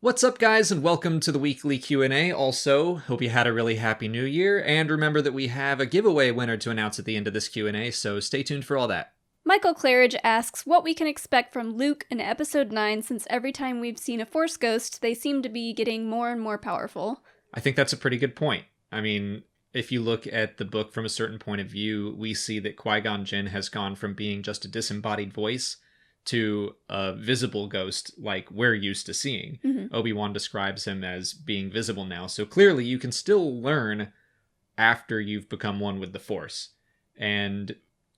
What's up, guys, and welcome to the weekly Q&A. Also, hope you had a really happy new year, and remember that we have a giveaway winner to announce at the end of this Q&A, so stay tuned for all that. Michael Claridge asks what we can expect from Luke in Episode 9 since every time we've seen a Force ghost, they seem to be getting more and more powerful. I think that's a pretty good point. I mean, if you look at the book from a certain point of view, we see that Qui-Gon Jinn has gone from being just a disembodied voice to a visible ghost like we're used to seeing. Obi-Wan describes him as being visible now, so clearly you can still learn after you've become one with the Force. And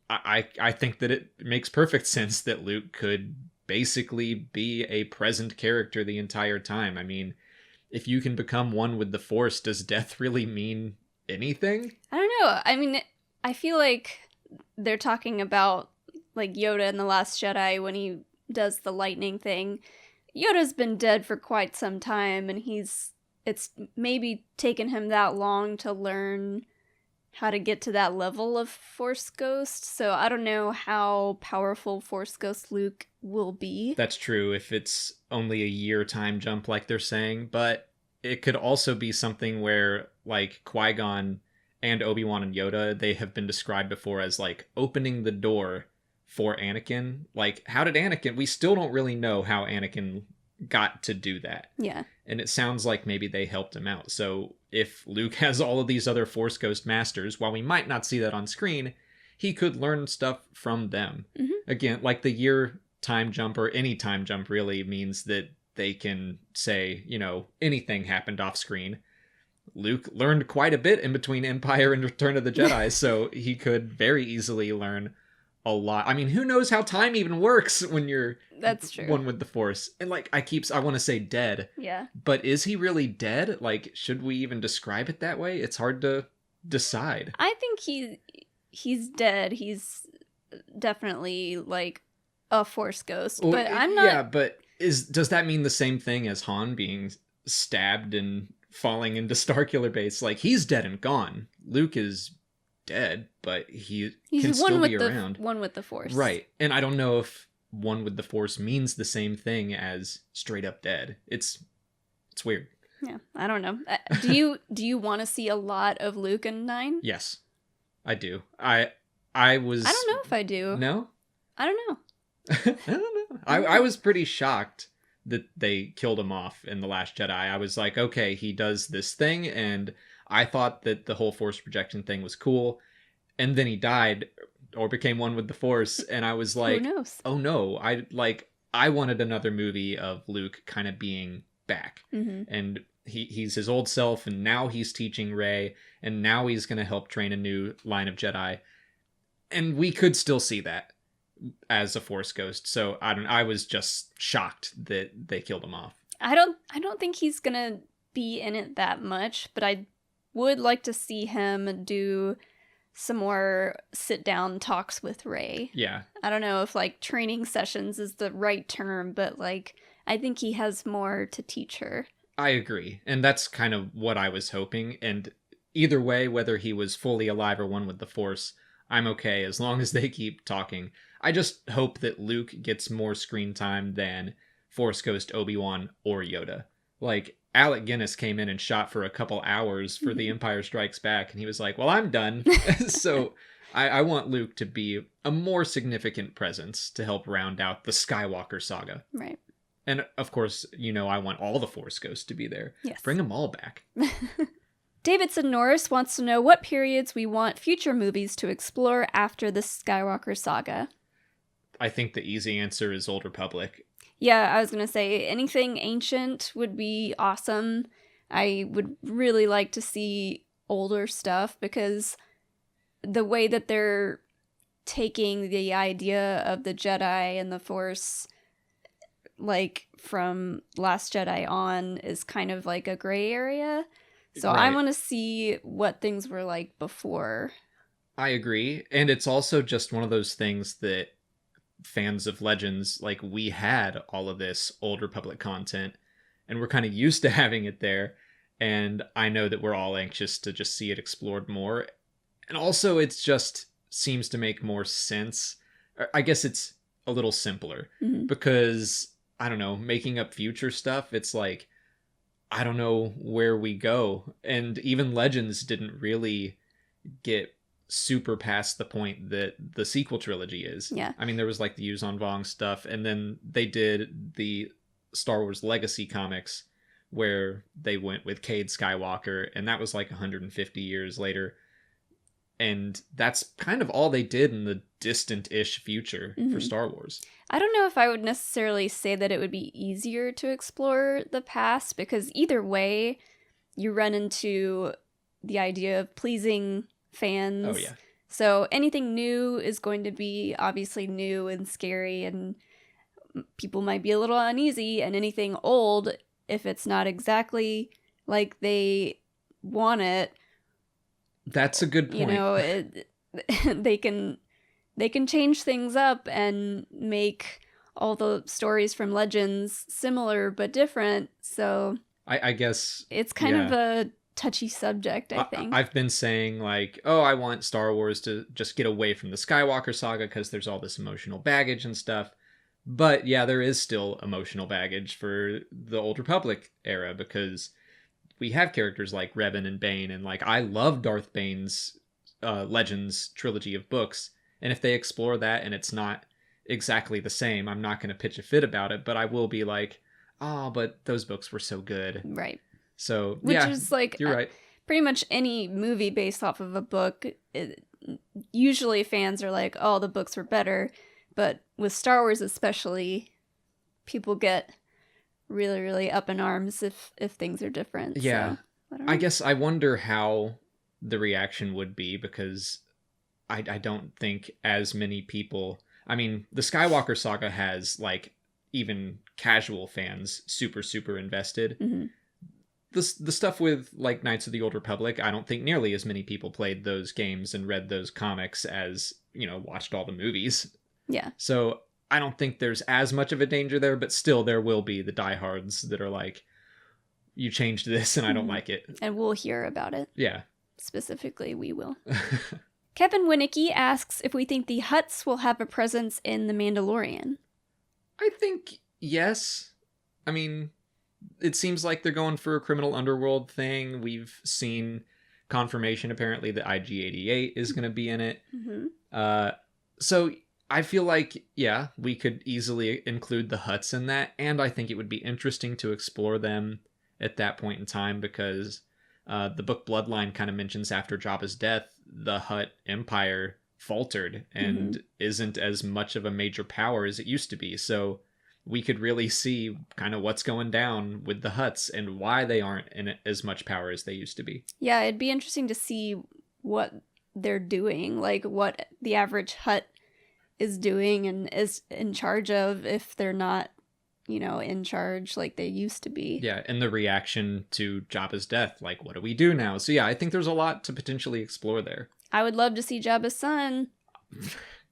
I think that it makes perfect sense that Luke could basically be a present character the entire time. I mean, if you can become one with the Force, does death really mean anything? I don't know. I mean, I feel like they're talking about like Yoda in The Last Jedi when he does the lightning thing. Yoda's been dead for quite some time, and it's maybe taken him that long to learn how to get to that level of Force Ghost. So I don't know how powerful Force Ghost Luke will be. That's true if it's only a year time jump like they're saying, but it could also be something where like Qui-Gon and Obi-Wan and Yoda, they have been described before as like opening the door for Anakin. Like, how did Anakin... We still don't really know how Anakin got to do that. Yeah. And it sounds like maybe they helped him out. So if Luke has all of these other Force Ghost masters, while we might not see that on screen, he could learn stuff from them. Again, like the year time jump or any time jump really means that they can say, you know, anything happened off screen. Luke learned quite a bit in between Empire and Return of the Jedi, so he could very easily learn a lot. I mean, who knows how time even works when you're That's true. one with the Force. And like I want to say dead. Yeah. But is he really dead? Like, should we even describe it that way? It's hard to decide. I think he's dead. He's definitely like a Force ghost, Well, but I'm not. Yeah, but does that mean the same thing as Han being stabbed and falling into Starkiller Base? Like, he's dead and gone. Luke is dead, but he's can still be around. One with the Force. Right. And I don't know if one with the Force means the same thing as straight up dead. It's weird. Yeah, I don't know. Do you want to see a lot of Luke in 9? Yes, I do. I don't know if I do. No? I don't know. I don't know. I was pretty shocked that they killed him off in The Last Jedi. I was like, okay, he does this thing, and I thought that the whole Force projection thing was cool, and then he died or became one with the Force, and I was like, who knows? Oh no, I wanted another movie of Luke kind of being back, and he's his old self, and now he's teaching Rey, and now he's going to help train a new line of Jedi, and we could still see that as a Force ghost. So I was just shocked that they killed him off. I don't think he's gonna be in it that much, but I would like to see him do some more sit-down talks with Rey. Yeah. I don't know if, like, training sessions is the right term, but, like, I think he has more to teach her. I agree. And that's kind of what I was hoping. And either way, whether he was fully alive or one with the Force, I'm okay as long as they keep talking. I just hope that Luke gets more screen time than Force Ghost Obi-Wan or Yoda. Like, Alec Guinness came in and shot for a couple hours for The Empire Strikes Back, and he was like, well, I'm done. So I want Luke to be a more significant presence to help round out the Skywalker saga. Right. And, of course, you know, I want all the Force Ghosts to be there. Yes. Bring them all back. Davidson Norris wants to know what periods we want future movies to explore after the Skywalker saga. I think the easy answer is Old Republic. Yeah, I was going to say anything ancient would be awesome. I would really like to see older stuff because the way that they're taking the idea of the Jedi and the Force, like from Last Jedi on, is kind of like a gray area. So Right. I want to see what things were like before. I agree. And it's also just one of those things that fans of Legends, like, we had all of this Old Republic content and we're kind of used to having it there. And I know that we're all anxious to just see it explored more. And also it's just seems to make more sense. I guess it's a little simpler because, I don't know, making up future stuff, it's like, I don't know where we go. And even Legends didn't really get super past the point that the sequel trilogy is. Yeah. I mean, there was like the Yuzon Vong stuff, and then they did the Star Wars Legacy comics where they went with Cade Skywalker, and that was like 150 years later. And that's kind of all they did in the distant-ish future for Star Wars. I don't know if I would necessarily say that it would be easier to explore the past, because either way, you run into the idea of pleasing fans. Oh, yeah. So anything new is going to be obviously new and scary, and people might be a little uneasy, and anything old, if it's not exactly like they want it, that's a good point. You know, they can change things up and make all the stories from Legends similar but different. So I guess it's kind of a touchy subject, I think. I've been saying like, oh, I want Star Wars to just get away from the Skywalker saga because there's all this emotional baggage and stuff. But yeah, there is still emotional baggage for the Old Republic era, because we have characters like Revan and Bane, and like I love Darth Bane's Legends trilogy of books, and if they explore that and it's not exactly the same, I'm not going to pitch a fit about it, but I will be like, oh, but those books were so good. Right. So, Which yeah, is like you're right. Pretty much any movie based off of a book, usually fans are like, oh, the books were better. But with Star Wars especially, people get really, really up in arms if things are different. Yeah. So, I guess I wonder how the reaction would be, because I don't think as many people... I mean, the Skywalker saga has, like, even casual fans super, super invested. Mm-hmm. The stuff with, like, Knights of the Old Republic, I don't think nearly as many people played those games and read those comics as, you know, watched all the movies. Yeah. So I don't think there's as much of a danger there, but still there will be the diehards that are like, you changed this and I don't like it. And we'll hear about it. Yeah. Specifically, we will. Kevin Winnicky asks if we think the Hutts will have a presence in The Mandalorian. I think yes. I mean, it seems like they're going for a criminal underworld thing. We've seen confirmation apparently that IG-88 is going to be in it. Mm-hmm. So I feel like, yeah, we could easily include the Hutts in that, and I think it would be interesting to explore them at that point in time, because the book Bloodline kind of mentions after Jabba's death, the Hutt Empire faltered and isn't as much of a major power as it used to be. So we could really see kind of what's going down with the Hutts and why they aren't in as much power as they used to be. Yeah, it'd be interesting to see what they're doing, like what the average Hutt is doing and is in charge of, if they're not, you know, in charge like they used to be. Yeah, and the reaction to Jabba's death, like, what do we do now? So yeah, I think there's a lot to potentially explore there. I would love to see Jabba's son,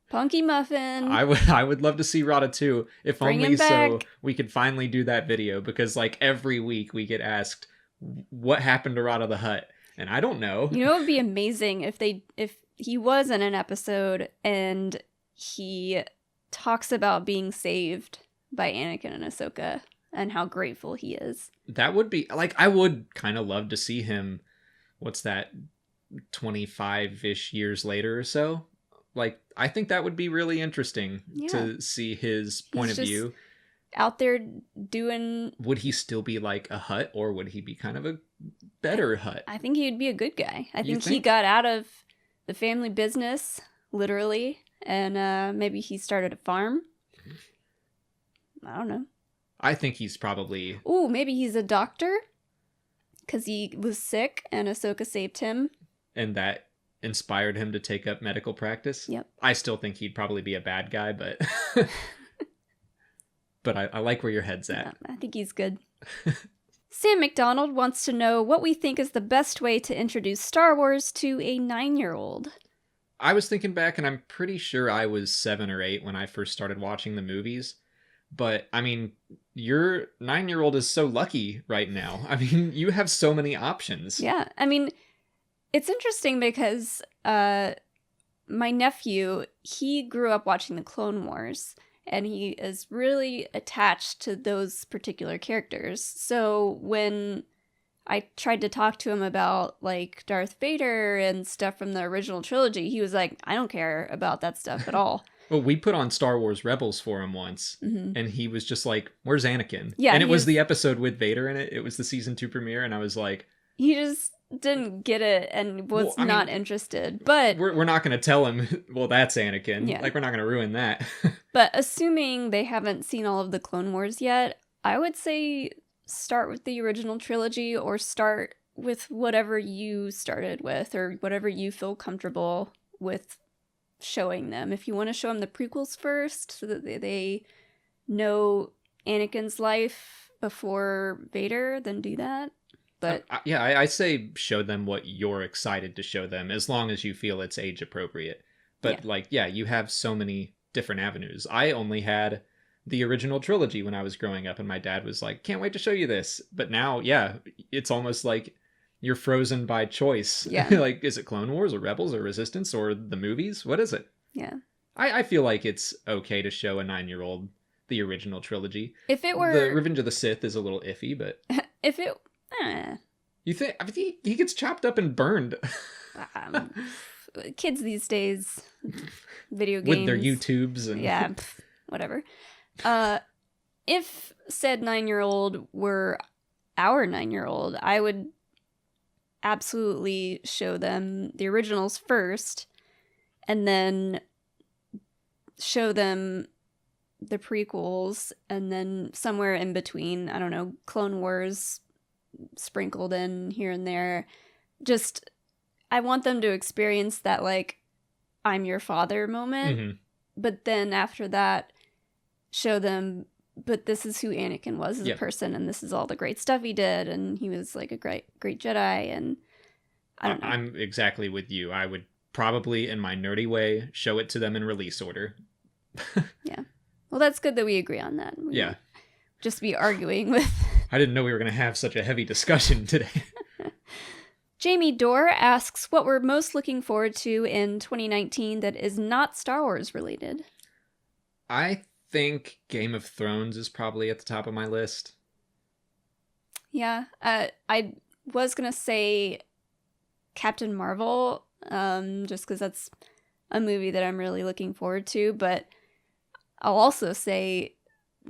Punky Muffin. I would love to see Rada too, if Bring only him back. so we could finally do that video, because like every week we get asked what happened to Rada the Hutt, and I don't know. You know, it would be amazing if he was in an episode and he talks about being saved by Anakin and Ahsoka and how grateful he is. That would be, like, I would kind of love to see him, what's that, 25-ish years later or so? Like, I think that would be really interesting to see his point of view. Out there doing... Would he still be like a Hutt, or would he be kind of a better Hutt? I think he'd be a good guy. I think he got out of the family business, literally, and maybe he started a farm. I don't know. I think he's probably... Ooh, maybe he's a doctor? Because he was sick and Ahsoka saved him. And that inspired him to take up medical practice? Yep. I still think he'd probably be a bad guy, but... but I like where your head's at. Yeah, I think he's good. Sam McDonald wants to know what we think is the best way to introduce Star Wars to a 9-year-old. I was thinking back, and I'm pretty sure I was 7 or 8 when I first started watching the movies. But, I mean, your 9-year-old is so lucky right now. I mean, you have so many options. Yeah, I mean, it's interesting because my nephew, he grew up watching the Clone Wars, and he is really attached to those particular characters. So when I tried to talk to him about like Darth Vader and stuff from the original trilogy. He was like, I don't care about that stuff at all. Well, we put on Star Wars Rebels for him once, and he was just like, "Where's Anakin?" Yeah, and it was the episode with Vader in it. It was the season 2 premiere, and I was like, he just didn't get it and was not interested. But we're not going to tell him, well, that's Anakin. Yeah. Like, we're not going to ruin that. But assuming they haven't seen all of the Clone Wars yet, I would say start with the original trilogy or start with whatever you started with or whatever you feel comfortable with showing them. If you want to show them the prequels first so that they know Anakin's life before Vader, then do that. But I say show them what you're excited to show them, as long as you feel it's age appropriate. But you have so many different avenues. I only had the original trilogy when I was growing up, and my dad was like, can't wait to show you this. But now, it's almost like you're frozen by choice. Yeah. Like, is it Clone Wars or Rebels or Resistance or the movies? What is it? Yeah. I feel like it's okay to show a 9-year-old the original trilogy. If it were... The Revenge of the Sith is a little iffy, but... If it... You think... I mean, he gets chopped up and burned. Kids these days, video games... With their YouTubes and... Yeah, whatever. If said 9-year-old were our 9-year-old, I would absolutely show them the originals first, and then show them the prequels, and then somewhere in between, I don't know, Clone Wars sprinkled in here and there. Just, I want them to experience that, like, I'm your father moment. Mm-hmm. But then after that, show them, but this is who Anakin was as a person, and this is all the great stuff he did, and he was like a great Jedi, and I don't know. I'm exactly with you. I would probably, in my nerdy way, show it to them in release order. Yeah. Well, that's good that we agree on that. We won't just be arguing with... I didn't know we were going to have such a heavy discussion today. Jamie Dorr asks what we're most looking forward to in 2019 that is not Star Wars related. I think Game of Thrones is probably at the top of my list. Yeah. I was going to say Captain Marvel, just because that's a movie that I'm really looking forward to, but I'll also say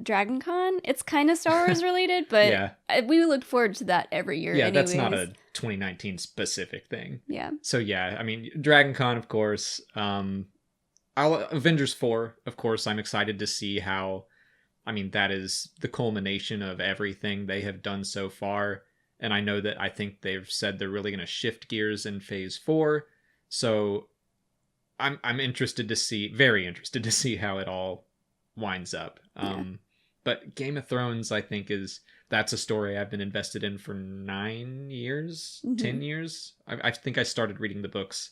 Dragon Con. It's kind of Star Wars related, but we look forward to that every year. Yeah, anyways. That's not a 2019 specific thing. Yeah. So I mean, Dragon Con, of course. Avengers 4, of course, I'm excited to see how, I mean, that is the culmination of everything they have done so far. And I know that I think they've said they're really going to shift gears in phase 4. So I'm interested to see, very interested to see how it all winds up. But Game of Thrones, I think, that's a story I've been invested in for 9 years, 10 years. I think I started reading the books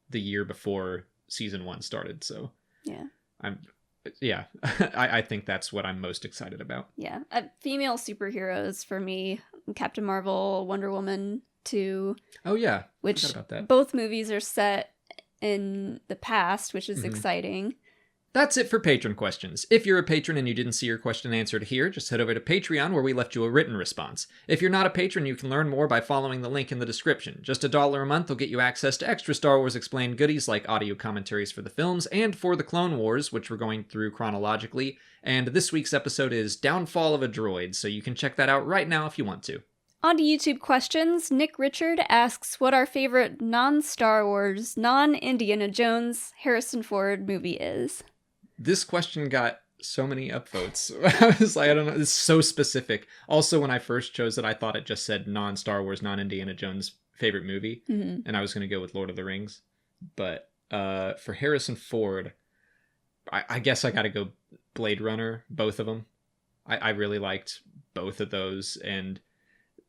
the year before season 1 started. So I think that's what I'm most excited about. Yeah. Female superheroes for me, Captain Marvel, Wonder Woman 2. Oh yeah. Which both movies are set in the past, which is exciting. That's it for patron questions. If you're a patron and you didn't see your question answered here, just head over to Patreon where we left you a written response. If you're not a patron, you can learn more by following the link in the description. Just $1 a month will get you access to extra Star Wars Explained goodies like audio commentaries for the films and for the Clone Wars, which we're going through chronologically. And this week's episode is Downfall of a Droid, so you can check that out right now if you want to. On to YouTube questions. Nick Richard asks what our favorite non-Star Wars, non-Indiana Jones, Harrison Ford movie is. This question got so many upvotes. I was like, I don't know. It's so specific. Also, when I first chose it, I thought it just said non-Star Wars, non-Indiana Jones favorite movie. And I was going to go with Lord of the Rings. But for Harrison Ford, I guess I got to go Blade Runner, both of them. I really liked both of those. And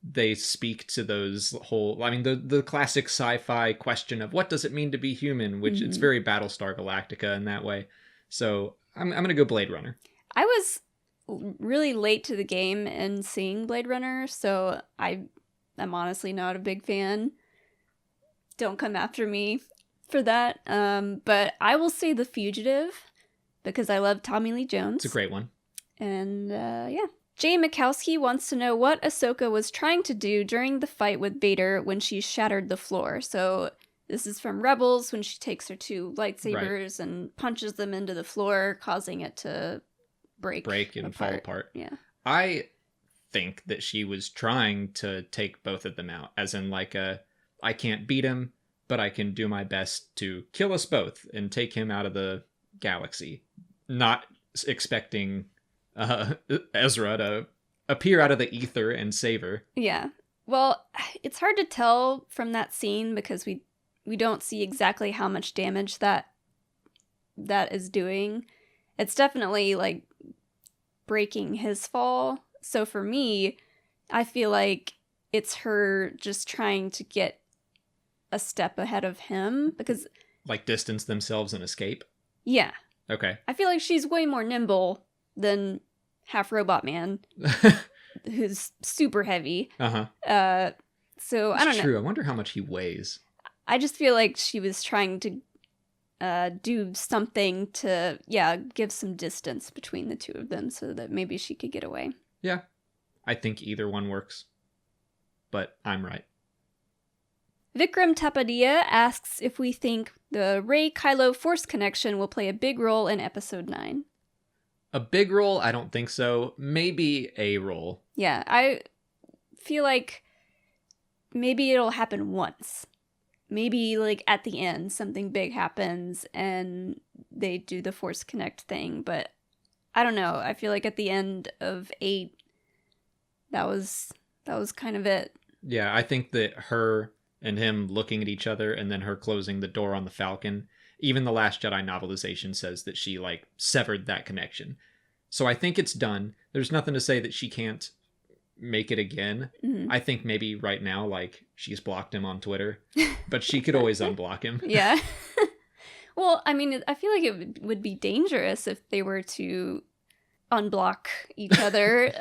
they speak to those whole... I mean, the classic sci-fi question of what does it mean to be human? Which it's very Battlestar Galactica in that way. So I'm going to go Blade Runner. I was really late to the game in seeing Blade Runner, so I'm honestly not a big fan. Don't come after me for that. But I will say The Fugitive, because I love Tommy Lee Jones. It's a great one. And Jay Mikowski wants to know what Ahsoka was trying to do during the fight with Vader when she shattered the floor. So this is from Rebels, when she takes her two lightsabers and punches them into the floor, causing it to break and fall apart. Yeah. I think that she was trying to take both of them out, as in like I can't beat him, but I can do my best to kill us both and take him out of the galaxy. Not expecting Ezra to appear out of the ether and save her. Yeah. Well, it's hard to tell from that scene because we don't see exactly how much damage that is doing. It's definitely like breaking his fall. So for me, I feel like it's her just trying to get a step ahead of him because... Like distance themselves and escape? Yeah. Okay. I feel like she's way more nimble than half robot man, who's super heavy. Uh-huh. So That's I don't know. True. I wonder how much he weighs. I just feel like she was trying to do something to, give some distance between the two of them so that maybe she could get away. Yeah. I think either one works. But I'm right. Vikram Tapadia asks if we think the Rey-Kylo Force connection will play a big role in Episode 9. A big role? I don't think so. Maybe a role. Yeah, I feel like maybe it'll happen once. Maybe, like, at the end, something big happens and they do the Force Connect thing. But I don't know. I feel like at the end of 8, that was kind of it. Yeah, I think that her and him looking at each other and then her closing the door on the Falcon, even the Last Jedi novelization says that she, like, severed that connection. So I think it's done. There's nothing to say that she can't make it again. Mm-hmm. I think maybe right now, like, she's blocked him on Twitter, but she could always unblock him. Yeah. Well, I mean, I feel like it would be dangerous if they were to unblock each other,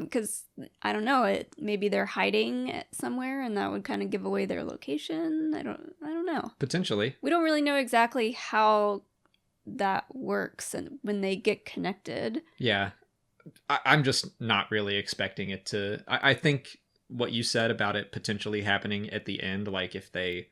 because I don't know, maybe they're hiding somewhere and that would kind of give away their location. I don't know. Potentially. We don't really know exactly how that works and when they get connected. Yeah. I'm just not really expecting it to... I think what you said about it potentially happening at the end, like if they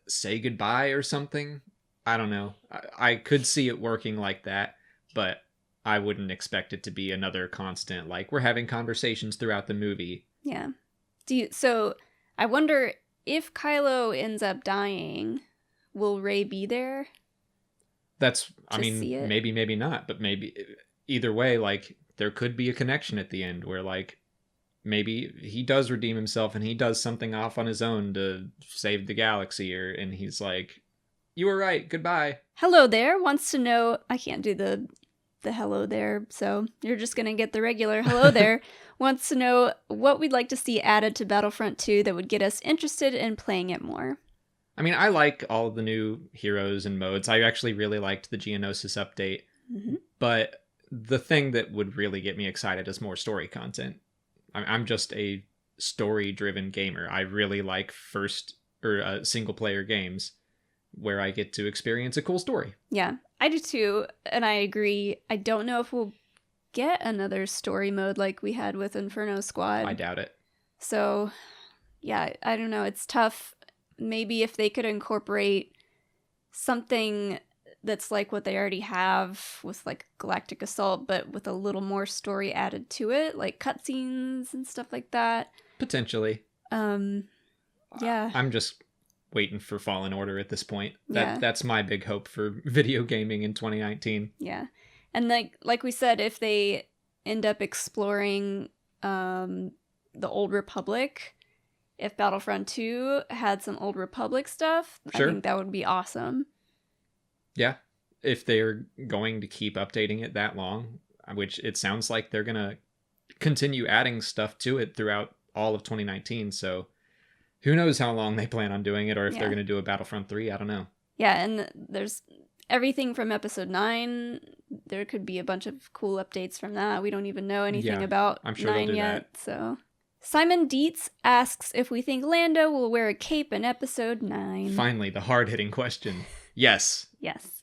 say goodbye or something, I don't know. I could see it working like that, but I wouldn't expect it to be another constant, like, we're having conversations throughout the movie. Yeah. So I wonder if Kylo ends up dying, will Rey be there? I mean, maybe not, but maybe either way, like, there could be a connection at the end where, like, maybe he does redeem himself and he does something off on his own to save the galaxy, and he's like, you were right, goodbye. Hello There wants to know, I can't do the hello there, so you're just gonna get the regular hello there. Wants to know what we'd like to see added to Battlefront 2 that would get us interested in playing it more. I mean, I like all of the new heroes and modes. I actually really liked the Geonosis update. Mm-hmm. But the thing that would really get me excited is more story content. I'm just a story-driven gamer. I really like single-player games where I get to experience a cool story. Yeah, I do too, and I agree. I don't know if we'll get another story mode like we had with Inferno Squad. I doubt it. So, yeah, I don't know. It's tough. Maybe if they could incorporate something that's like what they already have with, like, Galactic Assault, but with a little more story added to it, like cutscenes and stuff like that. Potentially. Yeah. I'm just waiting for Fallen Order at this point. Yeah. That's my big hope for video gaming in 2019. Yeah. And like we said, if they end up exploring the Old Republic, if Battlefront 2 had some Old Republic stuff, sure. I think that would be awesome. Yeah. If they're going to keep updating it that long, which it sounds like they're going to continue adding stuff to it throughout all of 2019, so who knows how long they plan on doing it, or if they're going to do a Battlefront 3, I don't know. Yeah, and there's everything from Episode 9. There could be a bunch of cool updates from that. We don't even know anything about I'm sure 9 they'll do yet. that. So Simon Dietz asks if we think Lando will wear a cape in Episode 9. Finally, the hard-hitting question. Yes. Yes.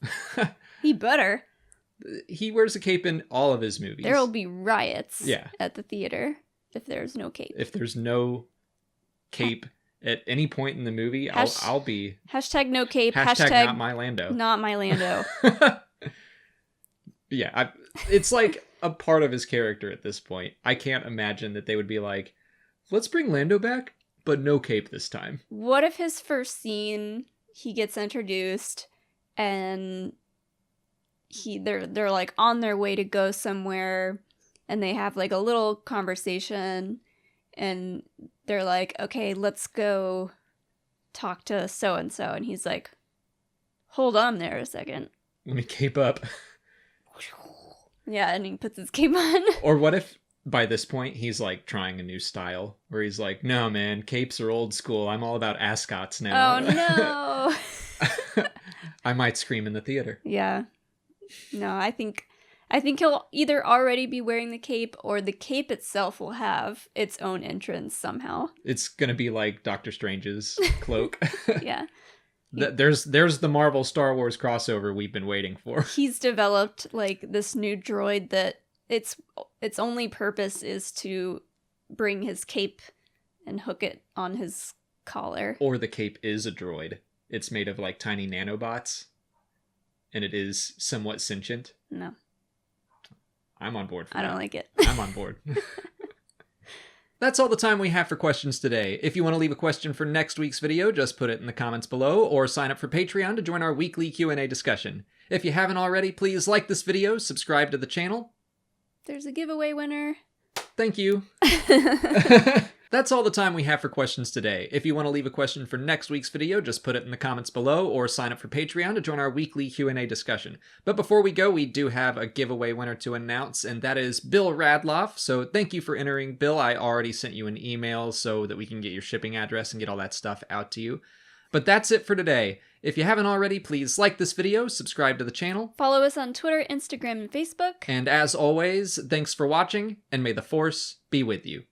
He better. He wears a cape in all of his movies. There'll be riots Yeah. at the theater if there's no cape. If there's no cape at any point in the movie, I'll be... Hashtag no cape. Hashtag not my Lando. Not my Lando. Yeah, it's like a part of his character at this point. I can't imagine that they would be like, let's bring Lando back, but no cape this time. What if his first scene, he gets introduced and they're like on their way to go somewhere and they have like a little conversation and they're like, okay, let's go talk to so-and-so. And he's like, hold on there a second. Let me cape up. Yeah, and he puts his cape on. Or what if by this point he's like trying a new style where he's like, no man, capes are old school. I'm all about ascots now. Oh no. I might scream in the theater. Yeah. No, I think he'll either already be wearing the cape or the cape itself will have its own entrance somehow. It's gonna be like Doctor Strange's cloak. Yeah. There's the Marvel Star Wars crossover we've been waiting for. He's developed like this new droid that its only purpose is to bring his cape and hook it on his collar. Or the cape is a droid. It's made of like tiny nanobots. And it is somewhat sentient. No. I'm on board for that. I don't like it. I'm on board. That's all the time we have for questions today. If you want to leave a question for next week's video, just put it in the comments below or sign up for Patreon to join our weekly Q&A discussion. If you haven't already, please like this video, subscribe to the channel. There's a giveaway winner. Thank you. That's all the time we have for questions today. If you want to leave a question for next week's video, just put it in the comments below or sign up for Patreon to join our weekly Q&A discussion. But before we go, we do have a giveaway winner to announce, and that is Bill Radloff. So thank you for entering. Bill, I already sent you an email so that we can get your shipping address and get all that stuff out to you. But that's it for today. If you haven't already, please like this video, subscribe to the channel. Follow us on Twitter, Instagram, and Facebook. And as always, thanks for watching, and may the Force be with you.